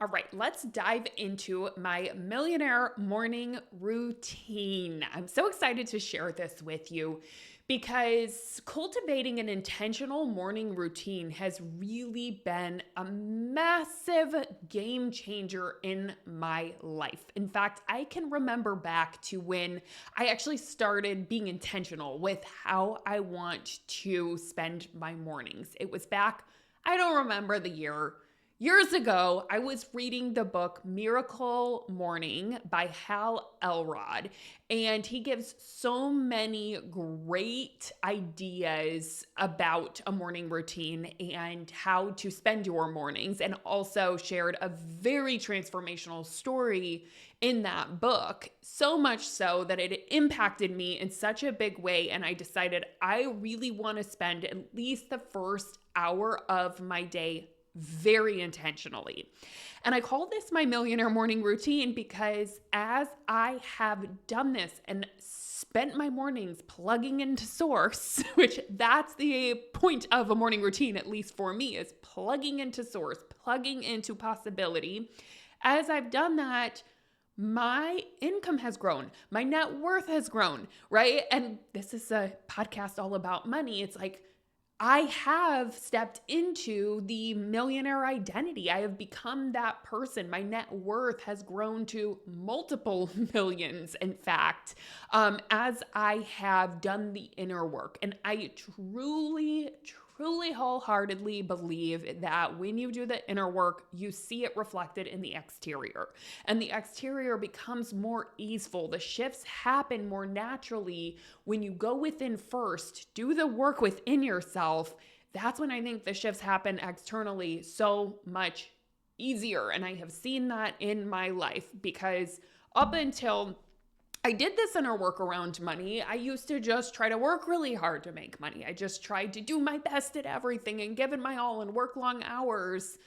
All right, let's dive into my millionaire morning routine. I'm so excited to share this with you because cultivating an intentional morning routine has really been a massive game changer in my life. In fact, I can remember back to when I actually started being intentional with how I want to spend my mornings. It was back, I don't remember the year. Years ago, I was reading the book Miracle Morning by Hal Elrod, and he gives so many great ideas about a morning routine and how to spend your mornings, and also shared a very transformational story in that book, so much so that it impacted me in such a big way. And I decided I really want to spend at least the first hour of my day very intentionally. And I call this my millionaire morning routine because as I have done this and spent my mornings plugging into source, which that's the point of a morning routine, at least for me, is plugging into source, plugging into possibility. As I've done that, my income has grown. My net worth has grown, right? And this is a podcast all about money. It's like, I have stepped into the millionaire identity. I have become that person. My net worth has grown to multiple millions, in fact, as I have done the inner work. And I truly wholeheartedly believe that when you do the inner work, you see it reflected in the exterior. And the exterior becomes more easeful. The shifts happen more naturally when you go within first, do the work within yourself. That's when I think the shifts happen externally so much easier. And I have seen that in my life because up until I did this inner work around money, I used to just try to work really hard to make money. I just tried to do my best at everything and give it my all and work long hours.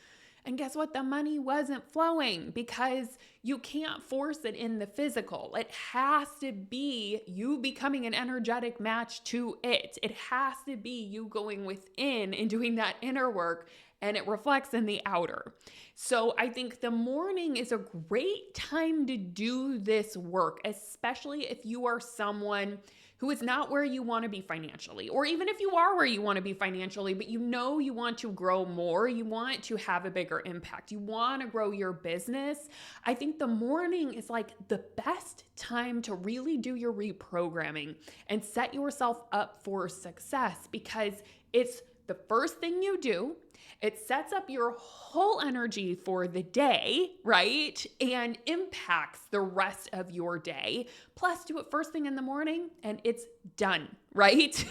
And guess what? The money wasn't flowing because you can't force it in the physical. It has to be you becoming an energetic match to it. It has to be you going within and doing that inner work, and it reflects in the outer. So I think the morning is a great time to do this work, especially if you are someone who is not where you want to be financially, or even if you are where you want to be financially, but you know you want to grow more, you want to have a bigger impact, you want to grow your business. I think the morning is like the best time to really do your reprogramming and set yourself up for success because it's the first thing you do. It sets up your whole energy for the day, right? And impacts the rest of your day. Plus, do it first thing in the morning and it's done, right?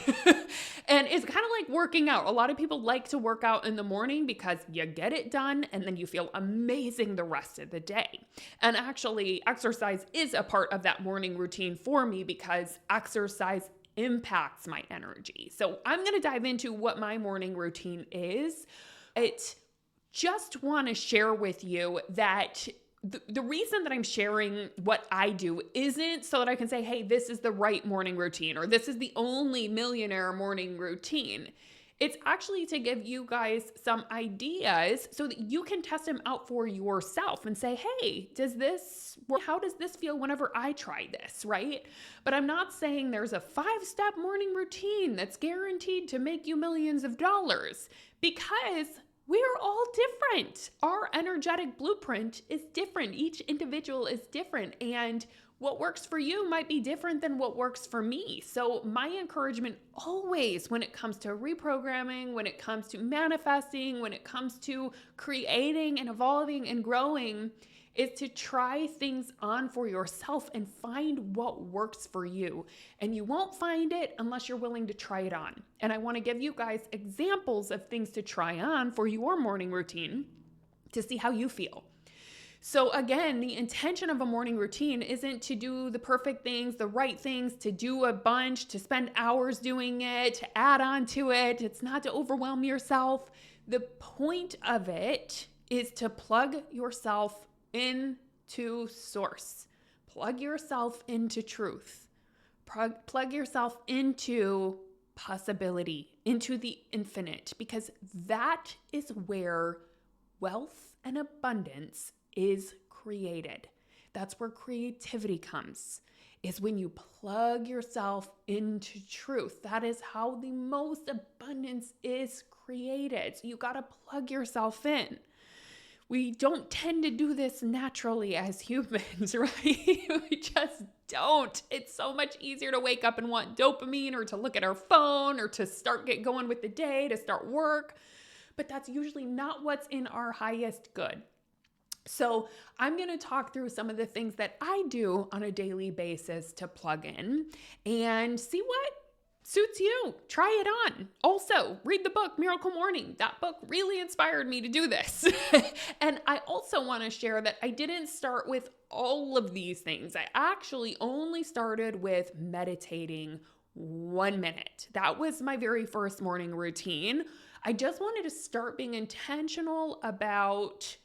And it's kind of like working out. A lot of people like to work out in the morning because you get it done and then you feel amazing the rest of the day. And actually, exercise is a part of that morning routine for me because exercise impacts my energy. So I'm going to dive into what my morning routine is. It just want to share with you that the reason that I'm sharing what I do isn't so that I can say, hey, this is the right morning routine or this is the only millionaire morning routine. It's actually to give you guys some ideas so that you can test them out for yourself and say, hey, does this work? How does this feel whenever I try this, right? But I'm not saying there's a 5-step morning routine that's guaranteed to make you millions of dollars because we're all different. Our energetic blueprint is different. Each individual is different. And what works for you might be different than what works for me. So my encouragement always when it comes to reprogramming, when it comes to manifesting, when it comes to creating and evolving and growing is to try things on for yourself and find what works for you. And you won't find it unless you're willing to try it on. And I want to give you guys examples of things to try on for your morning routine to see how you feel. So again, the intention of a morning routine isn't to do the perfect things, the right things, to do a bunch, to spend hours doing it, to add on to it. It's not to overwhelm yourself. The point of it is to plug yourself into source. Plug yourself into truth. Plug yourself into possibility, into the infinite, because that is where wealth and abundance is created. That's where creativity comes, is when you plug yourself into truth. That is how the most abundance is created. So you got to plug yourself in. We don't tend to do this naturally as humans, right? We just don't. It's so much easier to wake up and want dopamine, or to look at our phone, or to get going with the day, to start work. But that's usually not what's in our highest good. So I'm going to talk through some of the things that I do on a daily basis to plug in and see what suits you. Try it on. Also, read the book, Miracle Morning. That book really inspired me to do this. And I also want to share that I didn't start with all of these things. I actually only started with meditating 1 minute. That was my very first morning routine. I just wanted to start being intentional about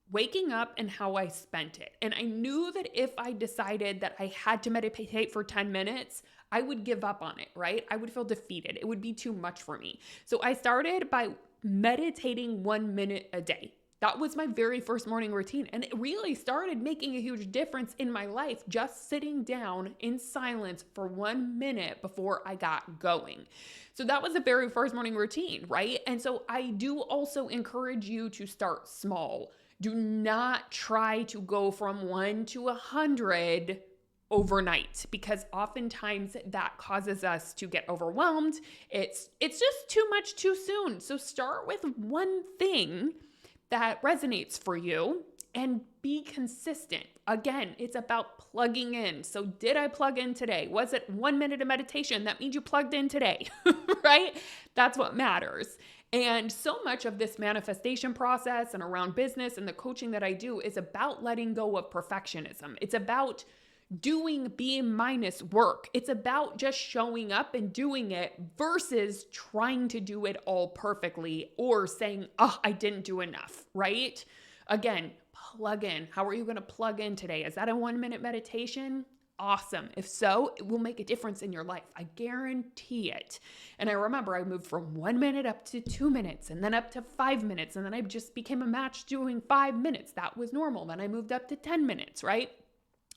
waking up and how I spent it. And I knew that if I decided that I had to meditate for 10 minutes, I would give up on it, right? I would feel defeated. It would be too much for me. So I started by meditating 1 minute a day. That was my very first morning routine. And it really started making a huge difference in my life, just sitting down in silence for 1 minute before I got going. So that was the very first morning routine, right? And so I do also encourage you to start small. Do not try to go from 1 to 100 overnight, because oftentimes that causes us to get overwhelmed. It's just too much too soon. So start with one thing that resonates for you and be consistent. Again, it's about plugging in. So did I plug in today? Was it 1 minute of meditation? That means you plugged in today, right? That's what matters. And so much of this manifestation process and around business and the coaching that I do is about letting go of perfectionism. It's about doing B- work. It's about just showing up and doing it versus trying to do it all perfectly or saying, oh, I didn't do enough, right? Again, plug in. How are you going to plug in today? Is that a 1 minute meditation? Awesome. If so, it will make a difference in your life. I guarantee it. And I remember I moved from 1 minute up to 2 minutes and then up to 5 minutes. And then I just became a match doing 5 minutes. That was normal. Then I moved up to 10 minutes, right?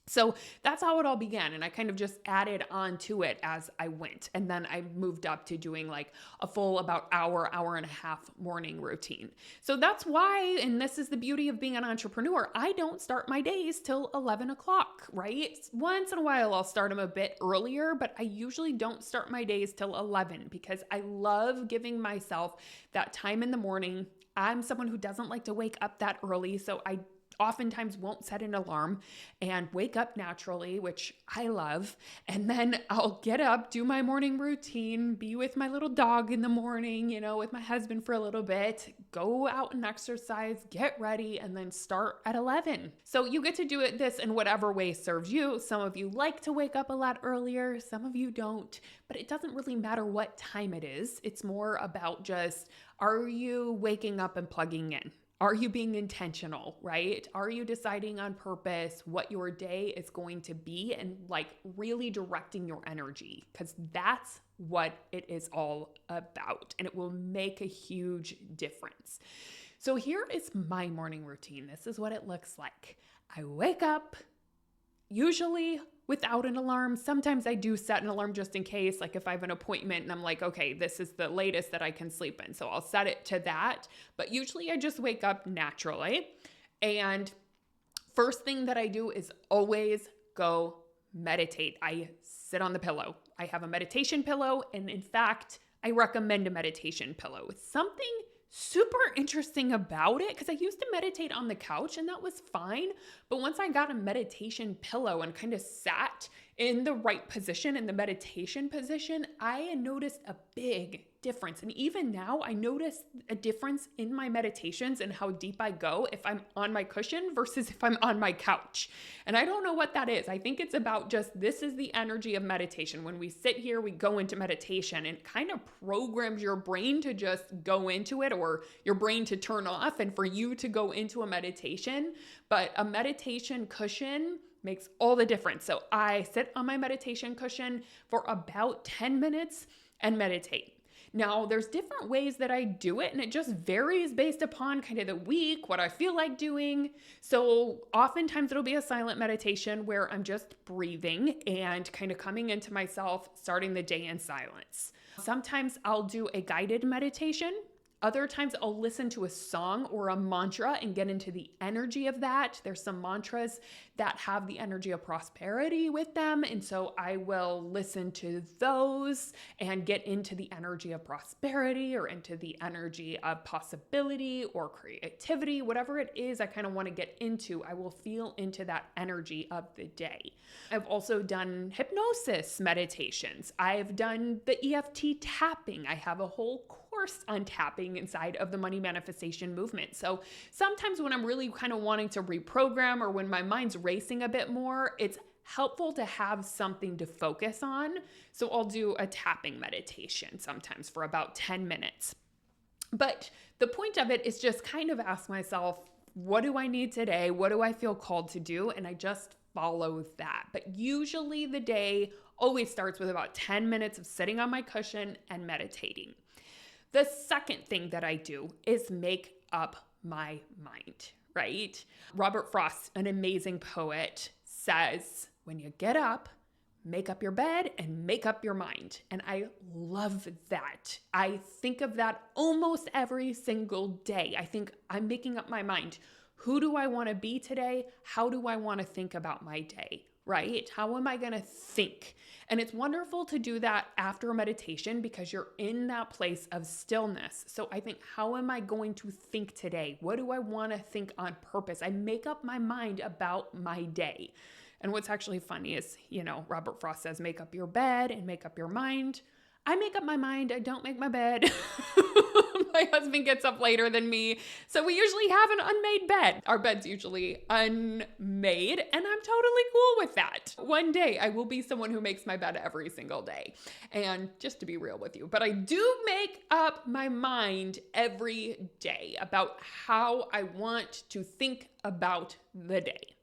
So that's how it all began. And I kind of just added on to it as I went. And then I moved up to doing like a full about hour and a half morning routine. So that's why, and this is the beauty of being an entrepreneur, I don't start my days till 11 o'clock, right? Once in a while I'll start them a bit earlier, but I usually don't start my days till 11 because I love giving myself that time in the morning. I'm someone who doesn't like to wake up that early, so I oftentimes won't set an alarm and wake up naturally, which I love. And then I'll get up, do my morning routine, be with my little dog in the morning, with my husband for a little bit, go out and exercise, get ready, and then start at 11. So you get to do this in whatever way serves you. Some of you like to wake up a lot earlier, some of you don't, but it doesn't really matter what time it is. It's more about just, are you waking up and plugging in? Are you being intentional, right? Are you deciding on purpose what your day is going to be and like really directing your energy? Because that's what it is all about, and it will make a huge difference. So here is my morning routine. This is what it looks like. I wake up, usually without an alarm. Sometimes I do set an alarm just in case, like if I have an appointment and I'm like, okay, this is the latest that I can sleep in. So I'll set it to that. But usually I just wake up naturally. And first thing that I do is always go meditate. I sit on the pillow. I have a meditation pillow. And in fact, I recommend a meditation pillow. It's something super interesting about it because I used to meditate on the couch and that was fine. But once I got a meditation pillow and kind of sat in the right position, in the meditation position, I noticed a big difference. And even now I notice a difference in my meditations and how deep I go if I'm on my cushion versus if I'm on my couch. And I don't know what that is. I think it's about just, this is the energy of meditation. When we sit here, we go into meditation and it kind of programs your brain to just go into it, or your brain to turn off and for you to go into a meditation. But a meditation cushion makes all the difference. So I sit on my meditation cushion for about 10 minutes and meditate. Now, there's different ways that I do it, and it just varies based upon kind of the week, what I feel like doing. So oftentimes it'll be a silent meditation where I'm just breathing and kind of coming into myself, starting the day in silence. Sometimes I'll do a guided meditation. Other times I'll listen to a song or a mantra and get into the energy of that. There's some mantras that have the energy of prosperity with them. And so I will listen to those and get into the energy of prosperity or into the energy of possibility or creativity, whatever it is I kind of want to get into. I will feel into that energy of the day. I've also done hypnosis meditations. I've done the EFT tapping. I have a whole course on tapping inside of the money manifestation movement. So sometimes when I'm really kind of wanting to reprogram or when my mind's racing a bit more, it's helpful to have something to focus on. So I'll do a tapping meditation sometimes for about 10 minutes. But the point of it is just kind of ask myself, what do I need today? What do I feel called to do? And I just follow that. But usually the day always starts with about 10 minutes of sitting on my cushion and meditating. The second thing that I do is make up my mind, right? Robert Frost, an amazing poet, says, when you get up, make up your bed and make up your mind. And I love that. I think of that almost every single day. I think I'm making up my mind. Who do I want to be today? How do I want to think about my day? Right? How am I going to think? And it's wonderful to do that after meditation because you're in that place of stillness. So I think, how am I going to think today? What do I want to think on purpose? I make up my mind about my day. And what's actually funny is, Robert Frost says, make up your bed and make up your mind. I make up my mind. I don't make my bed. My husband gets up later than me. So we usually have an unmade bed. Our bed's usually unmade, and I'm totally cool with that. One day I will be someone who makes my bed every single day. And just to be real with you, but I do make up my mind every day about how I want to think about the day.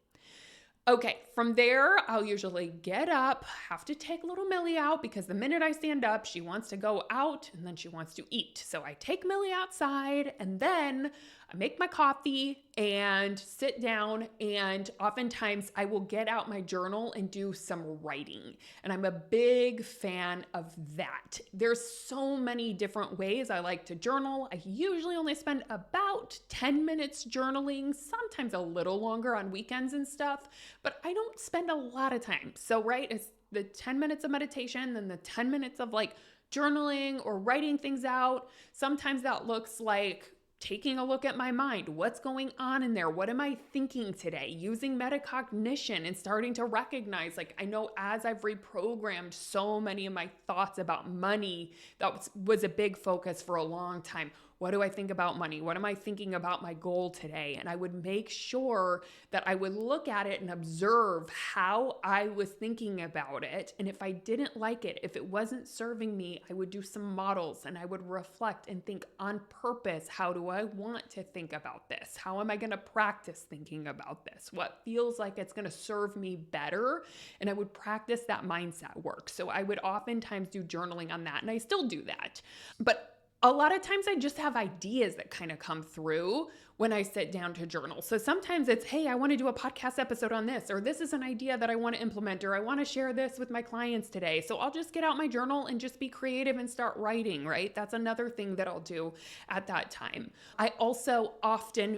Okay, from there, I'll usually get up, have to take little Millie out because the minute I stand up, she wants to go out and then she wants to eat. So I take Millie outside and then I make my coffee and sit down, and oftentimes I will get out my journal and do some writing. And I'm a big fan of that. There's so many different ways I like to journal. I usually only spend about 10 minutes journaling, sometimes a little longer on weekends and stuff, but I don't spend a lot of time. So, right, it's the 10 minutes of meditation, then the 10 minutes of like journaling or writing things out. Sometimes that looks like taking a look at my mind. What's going on in there? What am I thinking today? Using metacognition and starting to recognize, like, I know as I've reprogrammed so many of my thoughts about money, that was a big focus for a long time. What do I think about money? What am I thinking about my goal today? And I would make sure that I would look at it and observe how I was thinking about it. And if I didn't like it, if it wasn't serving me, I would do some models and I would reflect and think on purpose. How do I want to think about this? How am I going to practice thinking about this? What feels like it's going to serve me better? And I would practice that mindset work. So I would oftentimes do journaling on that. And I still do that. But a lot of times I just have ideas that kind of come through when I sit down to journal. So sometimes it's, hey, I want to do a podcast episode on this, or this is an idea that I want to implement, or I want to share this with my clients today. So I'll just get out my journal and just be creative and start writing, right? That's another thing that I'll do at that time. I also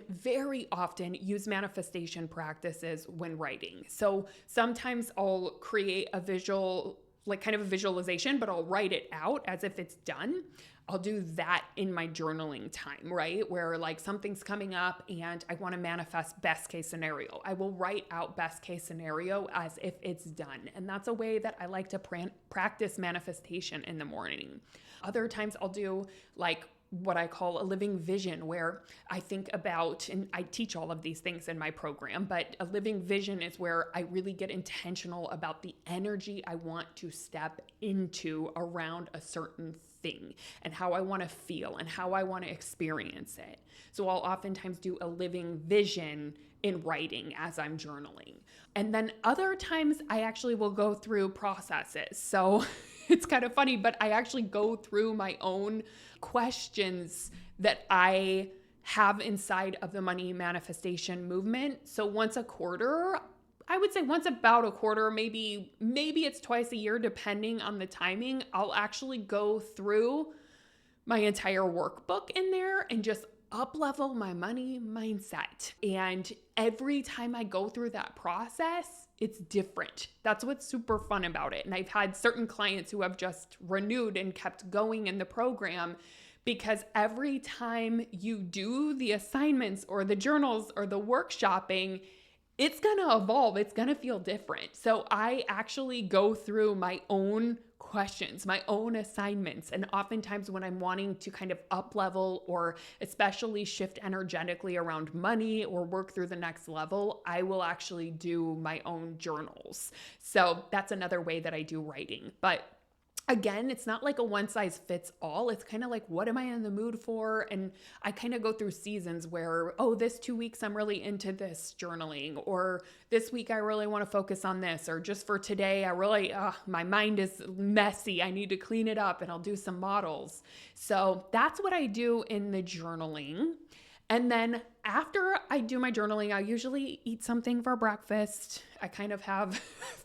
very often use manifestation practices when writing. So sometimes I'll create a visual, like kind of a visualization, but I'll write it out as if it's done. I'll do that in my journaling time, right? Where like something's coming up and I want to manifest best case scenario. I will write out best case scenario as if it's done. And that's a way that I like to practice manifestation in the morning. Other times I'll do like what I call a living vision, where I think about, and I teach all of these things in my program, but a living vision is where I really get intentional about the energy I want to step into around a certain thing and how I want to feel and how I want to experience it. So I'll oftentimes do a living vision in writing as I'm journaling. And then other times I actually will go through processes. So it's kind of funny, but I actually go through my own questions that I have inside of the money manifestation movement. So once a quarter, I would say once about a quarter, maybe it's twice a year, depending on the timing, I'll actually go through my entire workbook in there and just up level my money mindset. And every time I go through that process, it's different. That's what's super fun about it. And I've had certain clients who have just renewed and kept going in the program, because every time you do the assignments or the journals or the workshopping, it's going to evolve. It's going to feel different. So I actually go through my own questions, my own assignments. And oftentimes when I'm wanting to kind of up level or especially shift energetically around money or work through the next level, I will actually do my own journals. So that's another way that I do writing. But again, it's not like a one size fits all. It's kind of like, what am I in the mood for? And I kind of go through seasons where, oh, this 2 weeks, I'm really into this journaling, or this week, I really want to focus on this, or just for today, my mind is messy. I need to clean it up, and I'll do some models. So that's what I do in the journaling. And then after I do my journaling, I usually eat something for breakfast. I kind of have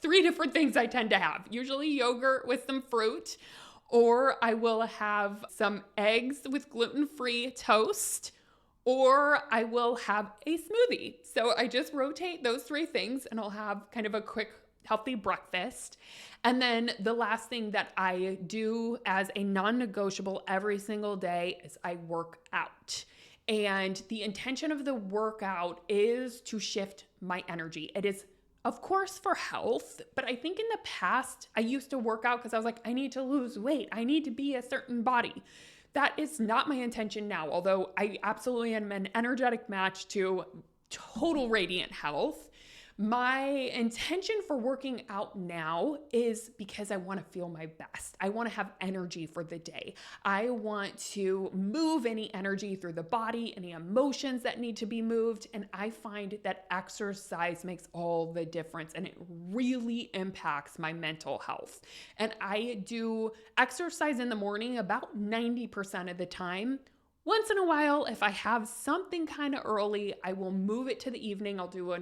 3 different things I tend to have. Usually yogurt with some fruit, or I will have some eggs with gluten-free toast, or I will have a smoothie. So I just rotate those 3 things and I'll have kind of a quick, healthy breakfast. And then the last thing that I do as a non-negotiable every single day is I work out. And the intention of the workout is to shift my energy. It is, of course, for health, but I think in the past, I used to work out because I was like, I need to lose weight. I need to be a certain body. That is not my intention now, although I absolutely am an energetic match to total radiant health. My intention for working out now is because I want to feel my best. I want to have energy for the day. I want to move any energy through the body, any emotions that need to be moved. And I find that exercise makes all the difference, and it really impacts my mental health. And I do exercise in the morning about 90% of the time. Once in a while, if I have something kind of early, I will move it to the evening.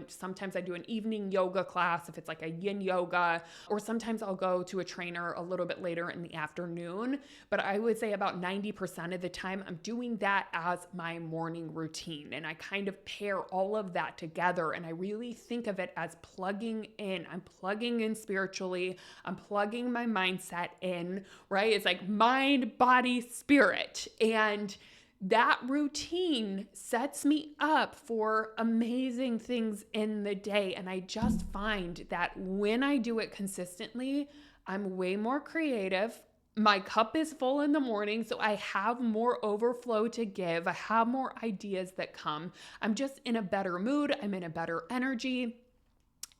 Sometimes I do an evening yoga class if it's like a yin yoga, or sometimes I'll go to a trainer a little bit later in the afternoon. But I would say about 90% of the time, I'm doing that as my morning routine. And I kind of pair all of that together. And I really think of it as plugging in. I'm plugging in spiritually. I'm plugging my mindset in, right? It's like mind, body, spirit. And that routine sets me up for amazing things in the day. And I just find that when I do it consistently, I'm way more creative. My cup is full in the morning, so I have more overflow to give. I have more ideas that come. I'm just in a better mood. I'm in a better energy.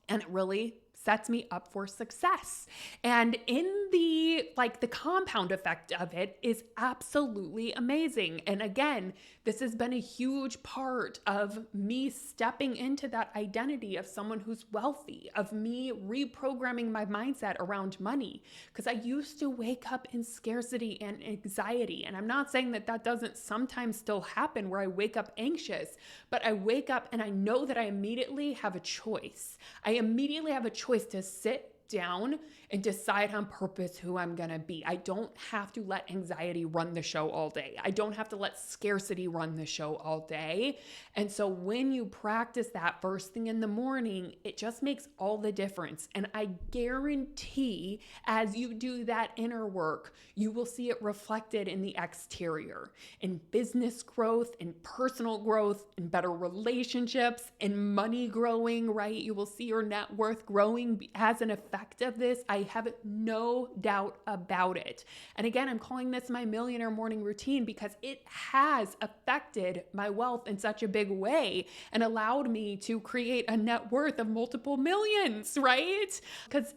And it really sets me up for success. And the compound effect of it is absolutely amazing. And again, this has been a huge part of me stepping into that identity of someone who's wealthy, of me reprogramming my mindset around money. Because I used to wake up in scarcity and anxiety. And I'm not saying that doesn't sometimes still happen where I wake up anxious, but I wake up and I know that I immediately have a choice. I immediately have a choice to sit down and decide on purpose who I'm going to be. I don't have to let anxiety run the show all day. I don't have to let scarcity run the show all day. And so when you practice that first thing in the morning, it just makes all the difference. And I guarantee as you do that inner work, you will see it reflected in the exterior, in business growth, in personal growth, in better relationships, in money growing, right? You will see your net worth growing as an effect of this. I have no doubt about it. And again, I'm calling this my Millionaire morning routine because it has affected my wealth in such a big way and allowed me to create a net worth of multiple millions, right? Because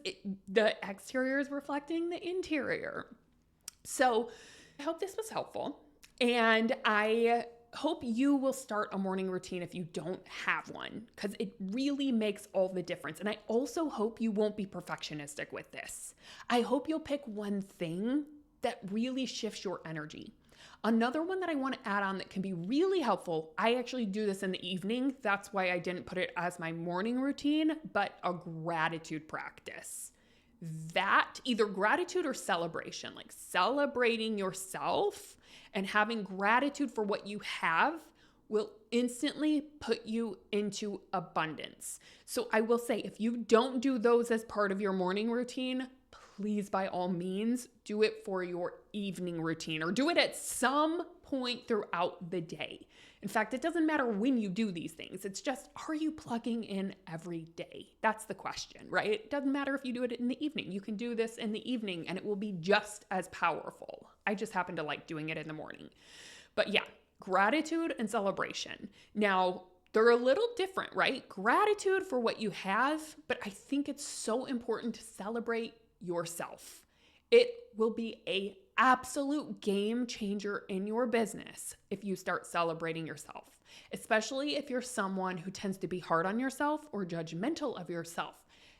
the exterior is reflecting the interior. So I hope this was helpful. And I hope you will start a morning routine if you don't have one, because it really makes all the difference. And I also hope you won't be perfectionistic with this. I hope you'll pick one thing that really shifts your energy. Another one that I want to add on that can be really helpful, I actually do this in the evening. That's why I didn't put it as my morning routine, but a gratitude practice. That either gratitude or celebration, like celebrating yourself and having gratitude for what you have will instantly put you into abundance. So I will say, if you don't do those as part of your morning routine, please, by all means, do it for your evening routine or do it at some point throughout the day. In fact, it doesn't matter when you do these things. It's just, are you plugging in every day? That's the question, right? It doesn't matter if you do it in the evening. You can do this in the evening and it will be just as powerful. I just happen to like doing it in the morning. But yeah, gratitude and celebration. Now, they're a little different, right? Gratitude for what you have, but I think it's so important to celebrate yourself. It will be an absolute game changer in your business if you start celebrating yourself, especially if you're someone who tends to be hard on yourself or judgmental of yourself.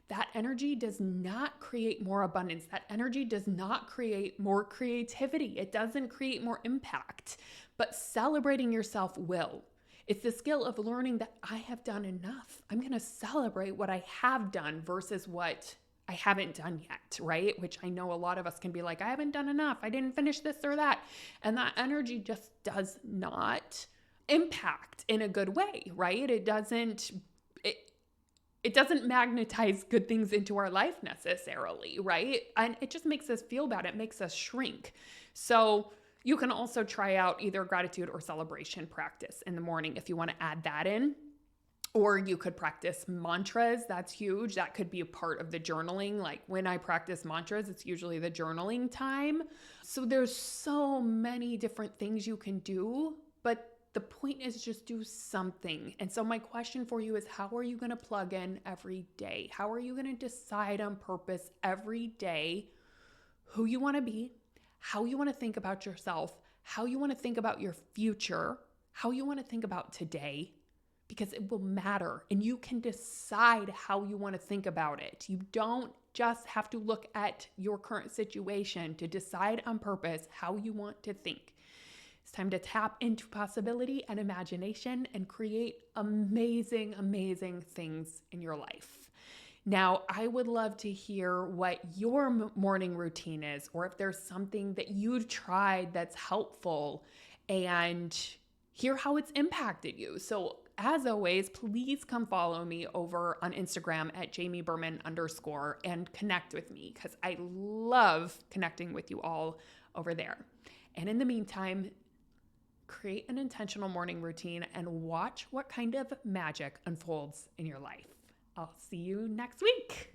That energy does not create more abundance. That energy does not create more creativity. It doesn't create more impact, but celebrating yourself will. It's the skill of learning that I have done enough. I'm going to celebrate what I have done versus what I haven't done yet, right? Which I know a lot of us can be like, I haven't done enough. I didn't finish this or that. And that energy just does not impact in a good way, right? It doesn't magnetize good things into our life necessarily, right? And it just makes us feel bad. It makes us shrink. So you can also try out either gratitude or celebration practice in the morning if you want to add that in. Or you could practice mantras. That's huge. That could be a part of the journaling. Like when I practice mantras, it's usually the journaling time. So there's so many different things you can do, but the point is just do something. And so my question for you is, how are you going to plug in every day? How are you going to decide on purpose every day who you want to be, how you want to think about yourself, how you want to think about your future, how you want to think about today? Because it will matter and you can decide how you want to think about it. You don't just have to look at your current situation to decide on purpose how you want to think. It's time to tap into possibility and imagination and create amazing, amazing things in your life. Now, I would love to hear what your morning routine is, or if there's something that you've tried that's helpful, and hear how it's impacted you. So as always, please come follow me over on Instagram at JamieBerman_ and connect with me, because I love connecting with you all over there. And in the meantime, create an intentional morning routine and watch what kind of magic unfolds in your life. I'll see you next week.